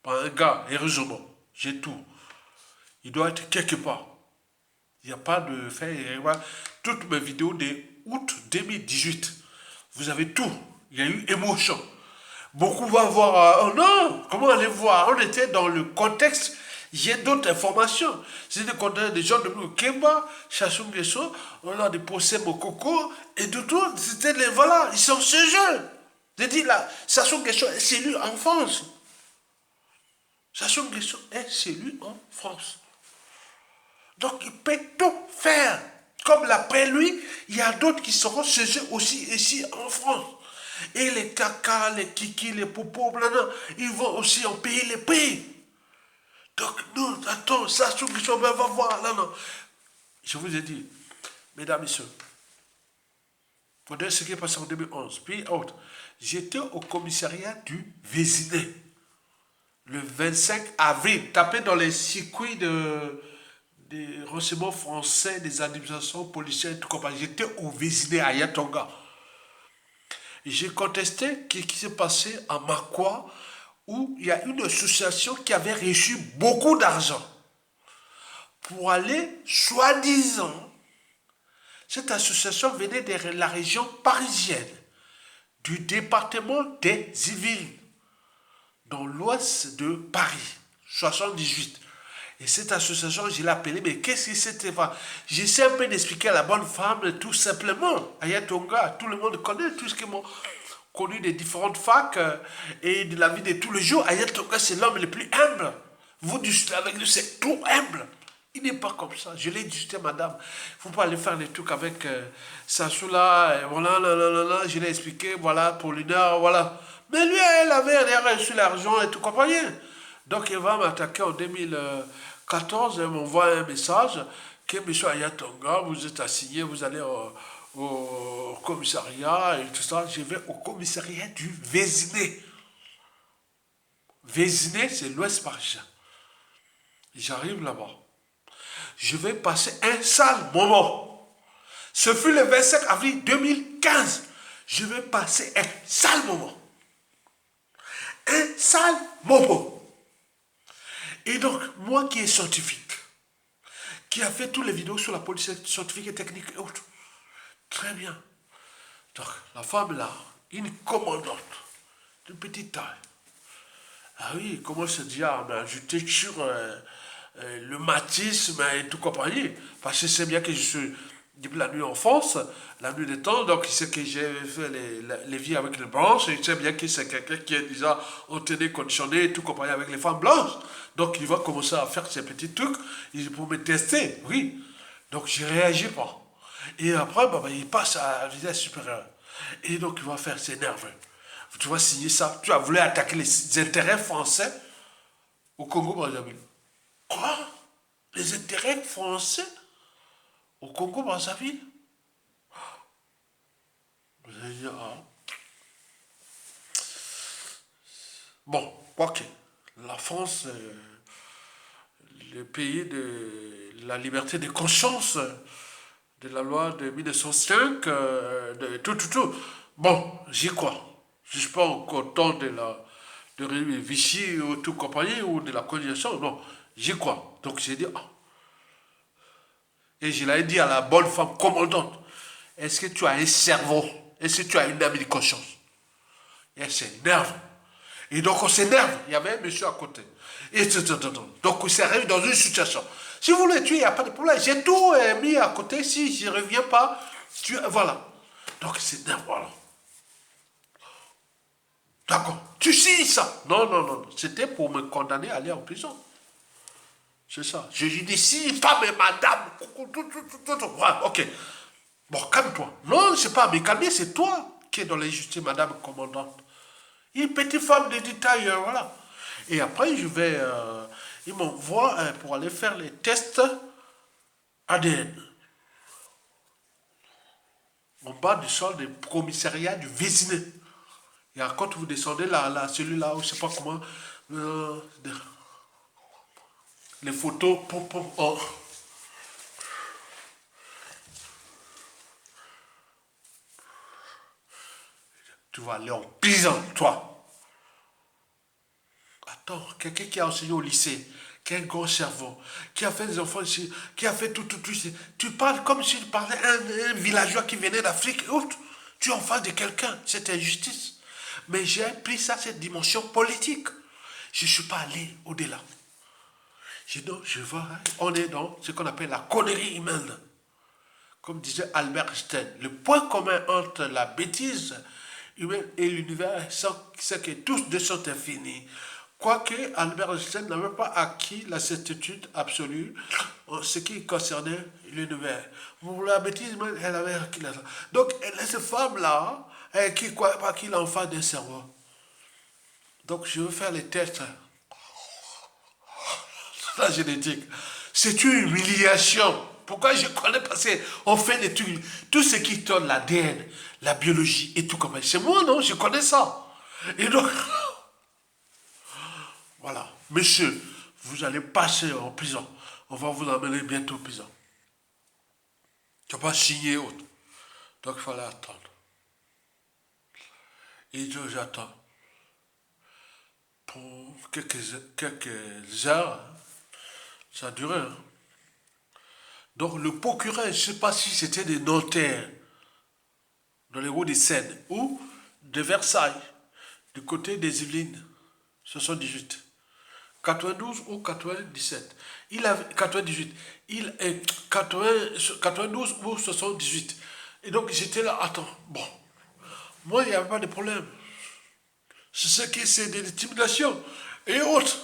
par un gars, heureusement, j'ai tout. Il doit être quelque part. Il n'y a pas de fait. Toutes mes vidéos de août 2018, vous avez tout. Il y a eu émotion. Beaucoup vont voir, oh non, comment aller voir? On était dans le contexte, j'ai d'autres informations. C'est des contextes des gens de Kemba, Chassou Nguesso, on a des procès Mokoko, et de tout, c'était les, voilà, ils sont ce jeu. J'ai dit là, Chassou Nguesso est élu en France. Chassou Nguesso est élu en France. Donc il peut tout faire. Comme l'après lui, il y a d'autres qui seront chez eux aussi ici en France. Et les caca, les kiki, les popos, ils vont aussi en payer les prix. Donc nous, attends, ça, ceux qui sont va voir. Non. Je vous ai dit, mesdames, messieurs, pour dire ce qui est passé en 2011, puis autre, j'étais au commissariat du Vésinet. Le 25 avril, tapé dans les circuits des renseignements français, des administrations policières et tout comme ça. J'étais au Vésinet à Yatonga. J'ai contesté ce qui s'est passé à Makwa, où il y a une association qui avait reçu beaucoup d'argent pour aller, soi-disant, cette association venait de la région parisienne, du département des Yvelines. dans l'ouest de Paris, 78. Et cette association, je l'ai appelée, mais qu'est-ce que c'était? J'essaie un peu d'expliquer à la bonne femme, tout simplement. Ayatonga, tout le monde connaît, tout ce qui m'ont connu des différentes facs et de la vie de tous les jours. Ayatonga, c'est l'homme le plus humble. Vous discutez avec lui, c'est tout humble. Il n'est pas comme ça. Je l'ai dit, madame. Il ne faut pas aller faire des trucs avec Sassoula. Voilà, je l'ai expliqué, voilà, pour une heure, voilà. Mais lui, elle avait reçu l'argent et tout compagnie. Donc, il va m'attaquer en 2014. Elle m'envoie un message que M. Ayatonga, vous êtes assigné, vous allez au commissariat et tout ça. Je vais au commissariat du Vésiné. Vésiné, c'est l'Ouest parisien. J'arrive là-bas. Je vais passer un sale moment. Ce fut le 27 avril 2015. Je vais passer un sale moment. Un sale moment. Et donc, moi qui est scientifique, qui a fait toutes les vidéos sur la police scientifique et technique et autres, très bien. Donc, la femme là, une commandante de petite taille. Ah oui, comment se dit, m'ajouter sur le matisme et tout compagnie. Parce que c'est bien que je suis depuis la nuit en France, la nuit des temps, donc il sait que j'ai fait les vies avec les blanches, et il sait bien que c'est quelqu'un qui est déjà entraîné, conditionné et tout compagnie avec les femmes blanches. Donc il va commencer à faire ces petits trucs pour me tester, oui. Donc je ne réagis pas. Et après, il passe à la vitesse supérieure. Et donc il va faire ses nerfs. Tu vas signer ça. Tu as voulu attaquer les intérêts français au Congo-Brazzaville. Quoi? Les intérêts français au Congo-Brazzaville? Vous allez dire, ah. Bon, ok. La France, le pays de la liberté de conscience, de la loi de 1905, de tout. Bon, j'y crois. Je ne suis pas encore temps de Vichy ou tout compagnie ou de la colonisation, non, j'y crois. Donc j'ai dit, ah. Et je l'ai dit à la bonne femme commandante, est-ce que tu as un cerveau? Est-ce que tu as une âme de conscience? Et elle s'énerve. Et donc on s'énerve, il y avait un monsieur à côté. Et donc on s'arrive dans une situation. Si vous voulez tuer, il n'y a pas de problème. J'ai tout mis à côté, si je ne reviens pas, voilà. Donc il s'énerve, voilà. D'accord. Tu signes ça. Non. C'était pour me condamner à aller en prison. C'est ça. Je lui dis, si, pas mais madame. Voilà, ok. Bon, calme-toi. Non, c'est pas à me calmer, c'est toi qui es dans l'injustice, madame commandante. Une petite femme de détail, voilà. Et après, il m'envoie pour aller faire les tests ADN. En bas du sol du commissariat du Vésiné. Et quand vous descendez là, celui-là, je ne sais pas comment, les photos, oh. Tu vas aller en prison, toi. Attends, quelqu'un qui a enseigné au lycée, qui a un grand cerveau, qui a fait des enfants ici, qui a fait tout. Tu parles comme si tu parlais un villageois qui venait d'Afrique et autres. Tu es en face de quelqu'un, c'est injustice. Mais j'ai pris ça, cette dimension politique. Je ne suis pas allé au-delà. On est dans ce qu'on appelle la connerie humaine. Comme disait Albert Einstein, le point commun entre la bêtise humaine et l'univers, c'est que tous deux sont infinis. Quoique Albert Einstein n'avait pas acquis la certitude absolue en ce qui concernait l'univers. Pour la bêtise humaine, elle avait acquis la. Donc, cette femme-là, qui ne croyait pas qu'il a enfant d'un cerveau. Donc, je veux faire les tests. La génétique. C'est une humiliation. Pourquoi je connais? Parce qu'on fait des trucs. Tout ce qui tourne l'ADN, la biologie et tout comme ça. C'est moi, non? Je connais ça. Et donc, voilà. Monsieur, vous allez passer en prison. On va vous emmener bientôt en prison. Tu n'as pas signé autre. Donc, il fallait attendre. Et j'attends. Pour quelques heures, ça a duré. Hein. Donc le procureur, je ne sais pas si c'était des notaires dans les Hauts-de-Seine ou de Versailles, du côté des Yvelines. Je 78. 92 ou 97. Il avait 98. Il est 92 ou 78. Et donc j'étais là, attends, bon. Moi, il n'y avait pas de problème. C'est ce qui c'est de l'intimidation et autres.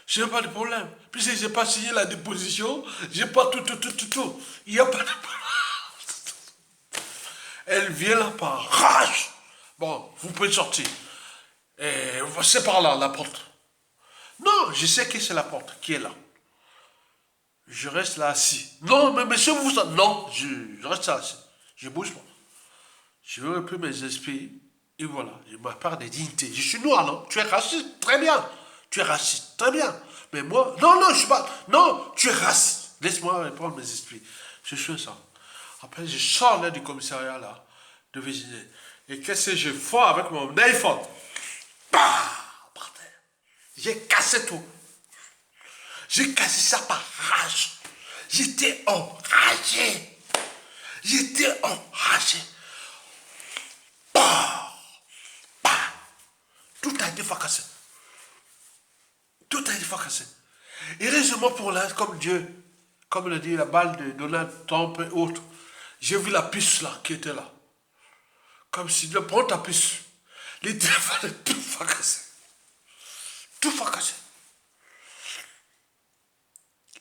Je n'ai pas de problème. Puis je n'ai pas signé la déposition, j'ai pas tout. Il n'y a pas de problème. Elle vient là par rage. Bon, vous pouvez sortir. C'est par là, la porte. Non, je sais que c'est la porte qui est là. Je reste là assis. Non, mais monsieur, vous... Non, je reste là assis. Je bouge pas. Je veux un peu mes esprits. Et voilà, je ma part de dignité. Je suis noir, non? Tu es raciste, très bien. Tu es raciste, très bien. Mais moi, non, je suis pas... Non, tu es raciste. Laisse-moi répondre mes esprits. Je suis ça. Après, je sors là du commissariat, là, de Vésinet. Et qu'est-ce que je fais avec mon iPhone? Bah, par terre. J'ai cassé tout. J'ai cassé ça par rage. J'étais enragé. Bah, bah. Tout a été fracassé. Et heureusement pour là, comme Dieu, comme le dit la balle de Donald Trump et autres, j'ai vu la puce là, qui était là. Comme si Dieu prend ta puce. Les téléphones, tout fracassé. Tout fracassé.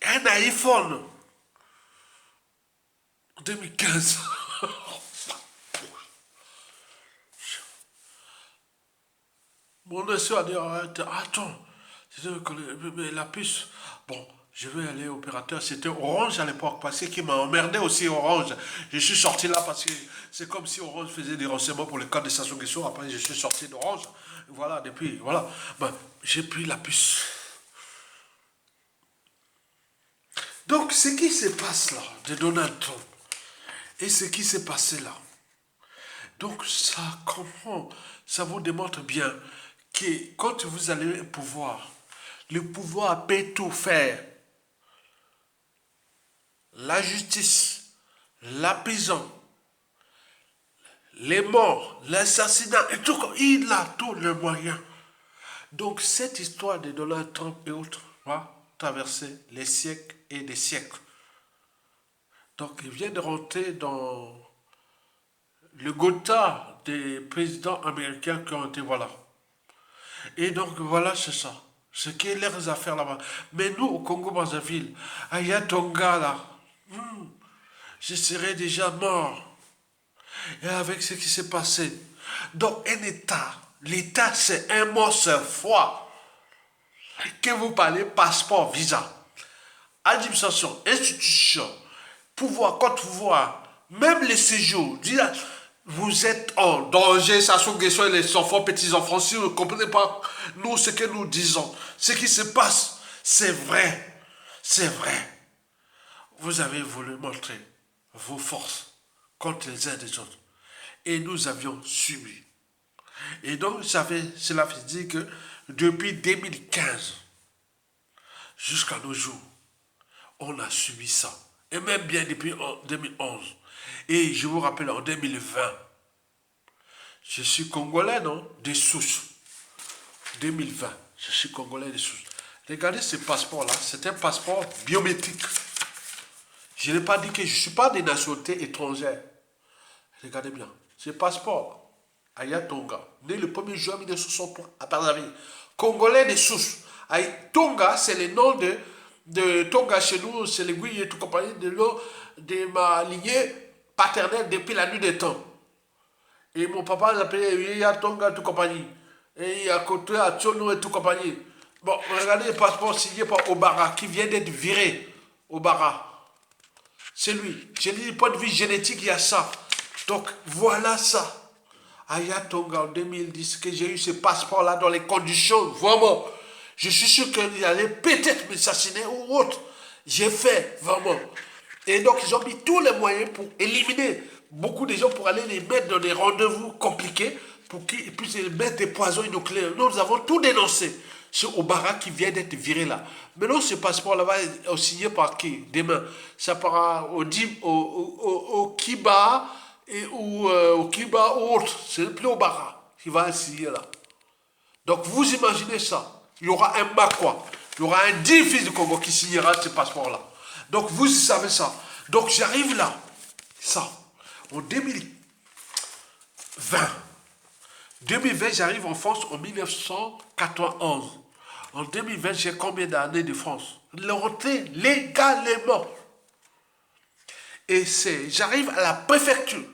Un iPhone 2015. Mon soeur a dit, attends, mais la puce, bon, je vais aller au opérateur, c'était Orange à l'époque, parce qu'il m'a emmerdé aussi Orange. Je suis sorti là parce que c'est comme si Orange faisait des renseignements pour le cas de Sassou Nguesso, après je suis sorti d'Orange, voilà, depuis, voilà, ben, j'ai pris la puce. Donc, ce qui se passe là, de Donald Trump, et ce qui s'est passé là, donc ça, comment, ça vous démontre bien que quand vous allez au pouvoir, le pouvoir peut tout faire. La justice, la prison, les morts, l'assassinat, et tout, il a tous les moyens. Donc cette histoire de Donald Trump et autres va traverser les siècles et des siècles. Donc il vient de rentrer dans le Gotha des présidents américains qui ont été, voilà. Et donc voilà, c'est ça. Ce qui est leurs affaires là-bas. Mais nous, au Congo-Brazzaville, à Yatonga, là, je serais déjà mort. Et avec ce qui s'est passé. Donc un État, l'État c'est un mot seul fois. Que vous parlez passeport, visa, administration, institution, pouvoir, contre-pouvoir, même les séjours, vous êtes en danger, ça sont les enfants, petits-enfants, si vous ne comprenez pas nous ce que nous disons, ce qui se passe, c'est vrai, c'est vrai. Vous avez voulu montrer vos forces contre les uns des autres. Et nous avions subi. Et donc, cela veut dire que depuis 2015 jusqu'à nos jours, on a subi ça. Et même bien depuis 2011. Et je vous rappelle, en 2020, je suis Congolais, non? Des souches. 2020, je suis Congolais des souches. Regardez ce passeport-là, c'est un passeport biométrique. Je n'ai pas dit que je ne suis pas des nationalités étrangères. Regardez bien. Ce passeport, Aya Tonga, né le 1er juin 1963 à Brazzaville. Congolais des souches. Tonga, c'est le nom de Tonga chez nous, c'est l'aiguille et tout compagnie de ma lignée paternelle depuis la nuit des temps. Et mon papa l'appelait Yaya Tonga tout compagnie. Et il y a côté à Tchono et tout compagnie. Bon, regardez le passeport signé par Obara, qui vient d'être viré. Obara. C'est lui. J'ai dit, du point de vue génétique, il y a ça. Donc, voilà ça. Aya Tonga en 2010, que j'ai eu ce passeport-là dans les conditions, vraiment. Je suis sûr qu'il allait peut-être m'assassiner ou autre. J'ai fait, vraiment. Et donc, ils ont mis tous les moyens pour éliminer beaucoup de gens, pour aller les mettre dans des rendez-vous compliqués, pour qu'ils puissent mettre des poisons nucléaires. Nous avons tout dénoncé. C'est Obara qui vient d'être viré là. Maintenant, ce passeport-là va être signé par qui? Demain. Ça part au Kiba ou au Kiba ou autre. C'est plus Obara qui va signer là. Donc, vous imaginez ça. il y aura un Makwa, il y aura un digne fils du Congo qui signera ce passeport-là. Donc vous savez ça. Donc j'arrive là, ça, en 2020. 2020, j'arrive en France en 1991. En 2020, j'ai combien d'années de France? L'entrée légalement. Et j'arrive à la préfecture.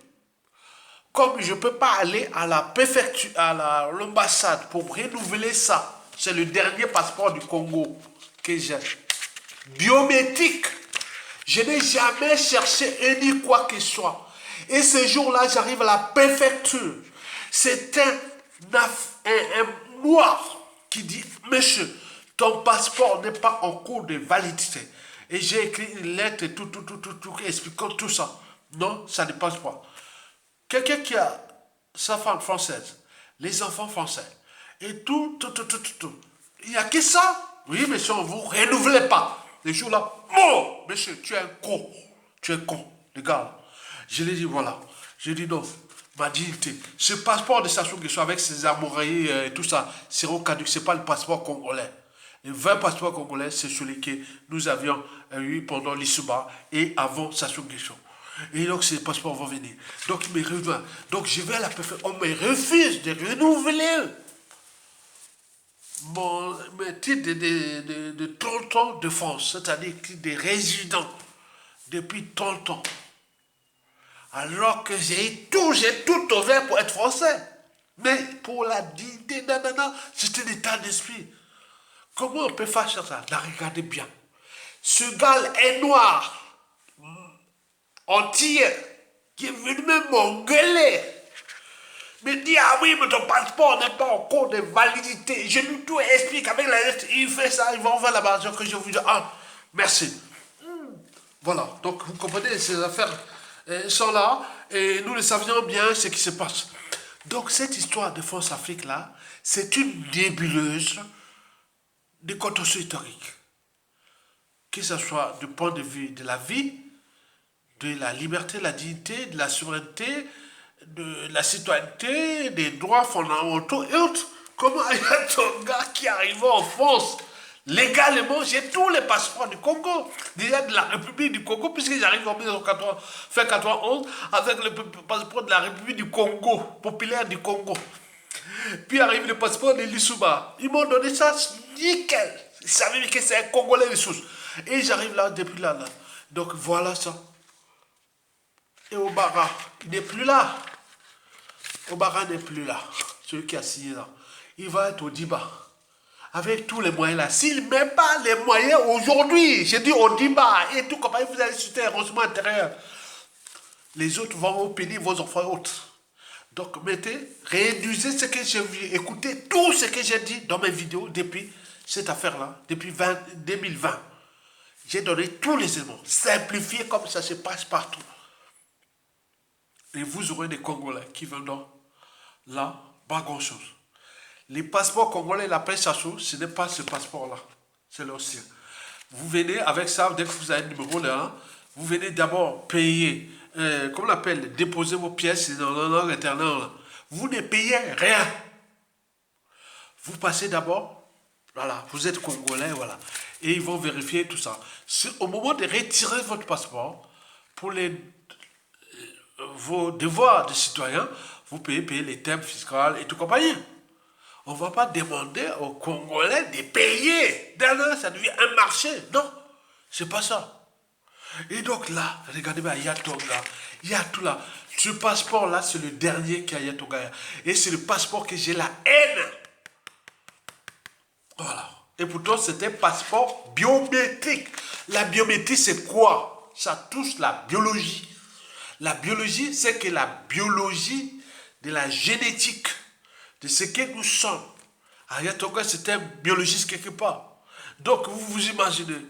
Comme je ne peux pas aller à la préfecture, à l'ambassade pour renouveler ça, c'est le dernier passeport du Congo que j'ai. Biométrique. Je n'ai jamais cherché ni quoi que ce soit. Et ce jour-là, j'arrive à la préfecture. C'est un noir qui dit, monsieur, ton passeport n'est pas en cours de validité. Et j'ai écrit une lettre, tout, expliquant tout ça. Non, ça ne passe pas. Quelqu'un qui a sa femme française, les enfants français, et tout. Il n'y a que ça. Oui, monsieur, vous ne renouvelez pas. Les jours-là, oh, monsieur, tu es un con. Tu es con, les gars. Je lui ai dit, voilà. Je lui ai dit, non, ma dignité. Ce passeport de Sassou Nguesso avec ses amoureux et tout ça, c'est caduc. Ce n'est pas le passeport congolais. Le vrai passeport congolais, c'est celui que nous avions eu pendant l'Issouba et avant Sassou Nguesso. Et donc, ces passeports vont venir. Donc, il me rejoint. Donc, je vais à la préfecture. On me refuse de renouveler mon titre de 30 ans de France, c'est-à-dire des résidents depuis 30 ans. Alors que j'ai tout ouvert pour être français. Mais pour la dignité, non, c'est un état d'esprit. Comment on peut faire ça? Là, regardez bien. Ce gars est noir, entier, qui est venu m'engueuler. Me dit, ah oui, mais ton passeport n'est pas en cours de validité. Je lui tout explique avec la lettre, il fait ça, il va envoyer là-bas, que je vous dis, ah, merci. Voilà, donc vous comprenez, ces affaires sont là, et nous le savions bien ce qui se passe. Donc cette histoire de France-Afrique là, c'est une nébuleuse de contention historique. Que ce soit du point de vue de la vie, de la liberté, de la dignité, de la souveraineté, de la citoyenneté, des droits fondamentaux et autres. Comment il y a ton gars qui arrive en France légalement? J'ai tous les passeports du Congo, déjà de la République du Congo, puisque j'arrive en 1991 avec le passeport de la République du Congo, populaire du Congo. Puis arrive le passeport de l'Issouba. Ils m'ont donné ça nickel. Ils savaient que c'est un Congolais de souche. Et j'arrive là depuis là. Donc voilà ça. Et Obara, il n'est plus là. Obara n'est plus là. Celui qui a signé là. Il va être au Diba. Avec tous les moyens là. S'il ne met pas les moyens aujourd'hui, j'ai dit au Diba et tout, comme vous allez citer heureusement intérieur. Les autres vont au pédir vos enfants et autres. Donc mettez, réduisez ce que j'ai vu, écoutez tout ce que j'ai dit dans mes vidéos depuis cette affaire-là, depuis 2020. J'ai donné tous les éléments, simplifiés comme ça se passe partout. Et vous aurez des Congolais qui viendront là, pas grand-chose. Les passeports congolais, la presse Sassou, ce n'est pas ce passeport-là, c'est le sien. Vous venez avec ça, dès que vous avez le numéro là, vous venez d'abord payer, comment on appelle, déposer vos pièces dans la langue interne. Vous ne payez rien. Vous passez d'abord, voilà, vous êtes Congolais, voilà. Et ils vont vérifier tout ça. Au moment de retirer votre passeport, pour vos devoirs de citoyen, vous payez les thèmes fiscaux et tout compagnie. On ne va pas demander aux Congolais de payer. Non, ça devient un marché. Non, c'est pas ça. Et donc là, regardez bien, il y a Tonga, il y a tout là. Ce passeport-là, c'est le dernier qui a Tonga. Et c'est le passeport que j'ai la haine. Voilà. Et pourtant, c'était un passeport biométrique. La biométrie, c'est quoi? Ça touche la biologie. La biologie, c'est que la biologie de la génétique, de ce que nous sommes. Ayatonga, c'était un biologiste quelque part. Donc, vous vous imaginez.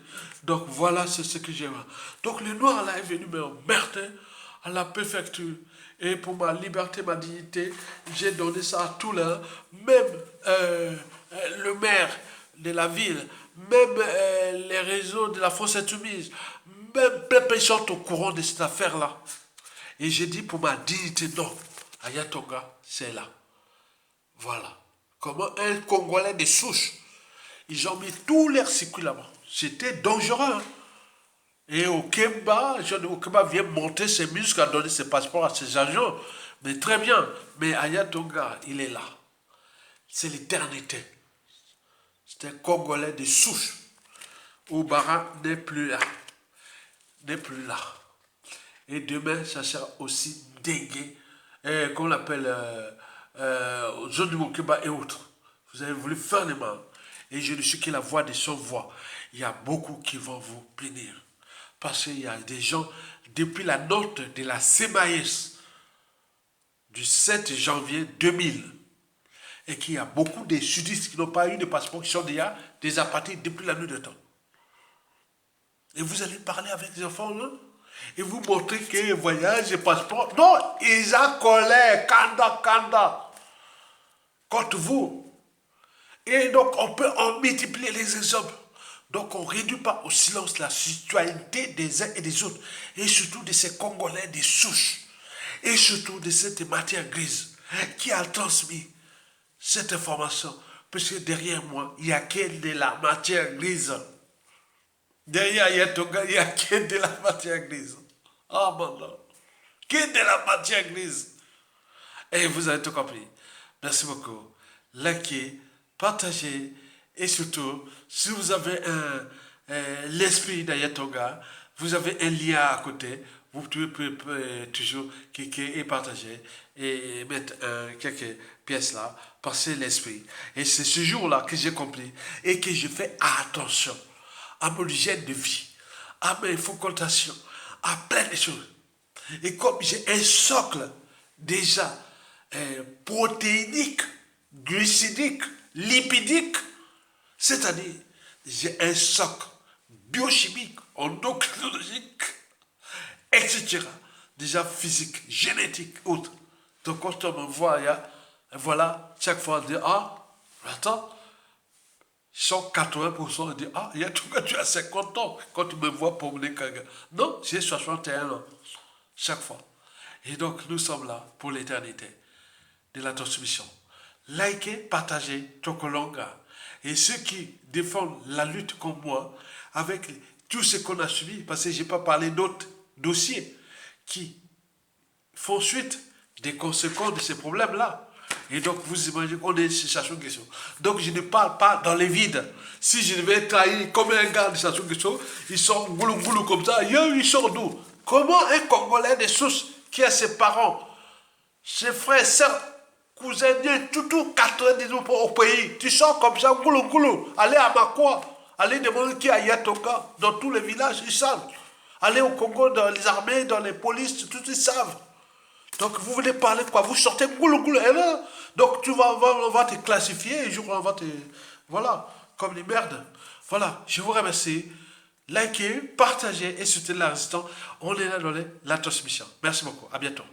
Donc, voilà, c'est ce que j'ai. Donc, le noir, là, est venu m'emmerder à la préfecture. Et pour ma liberté, ma dignité, j'ai donné ça à tout là. Même le maire de la ville, même les réseaux de la France Insoumise, même plein sont au courant de cette affaire-là. Et j'ai dit pour ma dignité, non, Ayatonga, c'est là. Voilà. Comment un Congolais de souche Ils ont mis tous leurs circuits là-bas. C'était dangereux. Hein. Et Okemba, John Okemba vient monter ses muscles, a donné ses passeports à ses agents. Mais très bien. Mais Aya Tonga, il est là. C'est l'éternité. C'est un Congolais de souche. Oubara n'est plus là. N'est plus là. Et demain, ça sera aussi dégué. Qu'on l'appelle John Okemba et autres. Vous avez voulu faire les mal. Et je ne suis que la voix de son voix. Il y a beaucoup qui vont vous punir. Parce qu'il y a des gens, depuis la note de la CMAS du 7 janvier 2000, et qu'il y a beaucoup de sudistes qui n'ont pas eu de passeport, qui sont déjà des apatrides depuis la nuit de temps. Et vous allez parler avec les enfants, là, et vous montrer que voyage et passeport. Non, ils ont collé, kanda, contre vous. Et donc, on peut en multiplier les exemples. Donc, on ne réduit pas au silence la citoyenneté des uns et des autres. Et surtout de ces Congolais des souches. Et surtout de cette matière grise qui a transmis cette information. Parce que derrière moi, il n'y a que de la matière grise. Derrière Yatonga, il n'y a que de la matière grise. Oh mon Dieu. Que de la matière grise. Et vous avez tout compris. Merci beaucoup. Likez, partagez et surtout, si vous avez l'esprit d'Ayatonga, vous avez un lien à côté, vous pouvez toujours cliquer et partager et mettre quelques pièces là, passer l'esprit. Et c'est ce jour-là que j'ai compris et que je fais attention à mon hygiène de vie, à mes fréquentations, à plein de choses. Et comme j'ai un socle déjà protéinique, glucidique, lipidique, c'est-à-dire j'ai un socle biochimique, endocrinologique, etc. Déjà physique, génétique, autre. Donc quand on me voit, voilà, chaque fois on dit, ah, attends, 180%, on dit, ah, il y a tout cas, tu as 50 ans quand tu me vois promener Kaga. Non, j'ai 61 ans, chaque fois. Et donc nous sommes là pour l'éternité de la transmission. Likez, partagez, Tokolonga. Et ceux qui défendent la lutte comme moi, avec tout ce qu'on a subi, parce que je n'ai pas parlé d'autres dossiers qui font suite des conséquences de ces problèmes-là. Et donc, vous imaginez qu'on est chez Sassou Nguesso. Donc, je ne parle pas dans les vides. Si je devais trahir comme un gars de Sassou Nguesso, ils sont goulou comme ça. Ils sont d'où? Comment un Congolais de sources qui a ses parents, ses frères, sœurs, cousins, tout 90 au pays, tu sors comme ça, goulou. Allez à Makwa, allez demander qui est à Yatonga, dans tous les villages, ils savent. Allez au Congo, dans les armées, dans les polices, tous ils savent. Donc vous voulez parler quoi? Vous sortez goulou. Donc on va te classifier, un jour on va te... Voilà, comme les merdes. Voilà, je vous remercie. Likez, partagez et soutenez la résistance. On est là dans la transmission. Merci beaucoup, à bientôt.